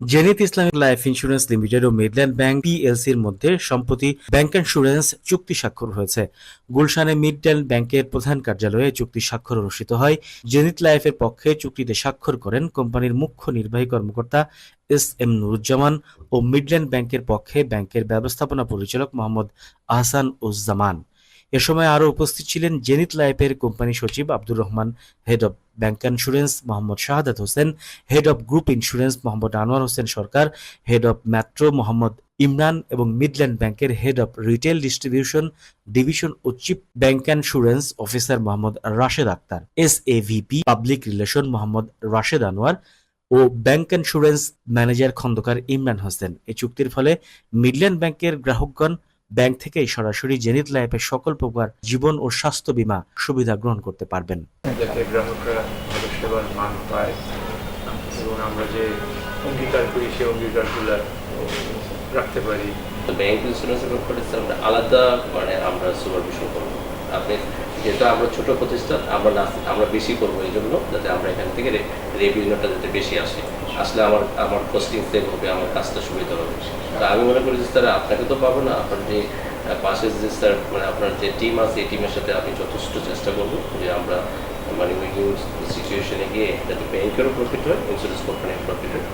Zenith Islamic life insurance limited ও Midland bank পিএলসির মধ্যে সম্প্রতি ব্যাংক ইন্স্যুরেন্স চুক্তি স্বাক্ষর হয়েছে। গুলশানে মিডল্যান্ড ব্যাংকের প্রধান কার্যালয়ে চুক্তি স্বাক্ষর অনুষ্ঠিত হয়। জেনিথ লাইফের পক্ষে চুক্তিতে স্বাক্ষর করেন কোম্পানির মুখ্য নির্বাহী কর্মকর্তা এস নুরুজ্জামান ও মিডল্যান্ড ব্যাংকের পক্ষে ব্যাংকের ব্যবস্থাপনা পরিচালক মোহাম্মদ আহসান উজ্জামান। এ সময় আরও উপস্থিত ছিলেন জেনিথ লাইফের কোম্পানি সচিব Abdur Rahman, head of bank insurance Mohammad Shahadat Hossain, head of group insurance Mohammad Anwar Hossain Sarkar, head of metro Mohammad Imran এবং মিডল্যান্ড ব্যাংকের head of retail distribution division ও chief bank insurance officer Mohammad Rashed Akhter, SAVP public relation Mohammad Rashed Anwar ও bank insurance manager Khandaker Imran Hossain. এই চুক্তির ফলে মিডল্যান্ড ব্যাংকের গ্রাহকগণ ব্যাংক থেকেই সরাসরি জেনিথ লাইফের সকল প্রকার জীবন ও স্বাস্থ্য বীমা সুবিধা গ্রহণ করতে পারবেন। যাতে গ্রাহকরা ভালো সেবার মান পায় এবং আমরা যে অঙ্গীকার করি সেই অঙ্গীকারগুলো রাখতে পারি। ব্যাংক ইন্স্যুরেন্সের ব্যাপারে আমরা আলাদা আমরা সুপারভিশন করবো। আপনি যেহেতু আমরা ছোট প্রতিষ্ঠান, আমরা বেশি করবো এই জন্য যাতে আমরা এখান থেকে রেভিনিউটা যাতে বেশি আসলে আমার কস্টিং সেভ হবে, আমার কাজটা সুবিধা হবে। তা আমি মনে করি যে স্যার আপনাকে তো পাবো না, আপনার যে পাশে যে স্যার আপনার যে টিম আছে এই টিমের সাথে আমি যথেষ্ট চেষ্টা করবো যে আমরা উইন সিচুয়েশনে গিয়ে যাতে ব্যাংকেরও প্রফিট হয়, ইন্স্যুরেন্স কোম্পানির প্রফিট হয়।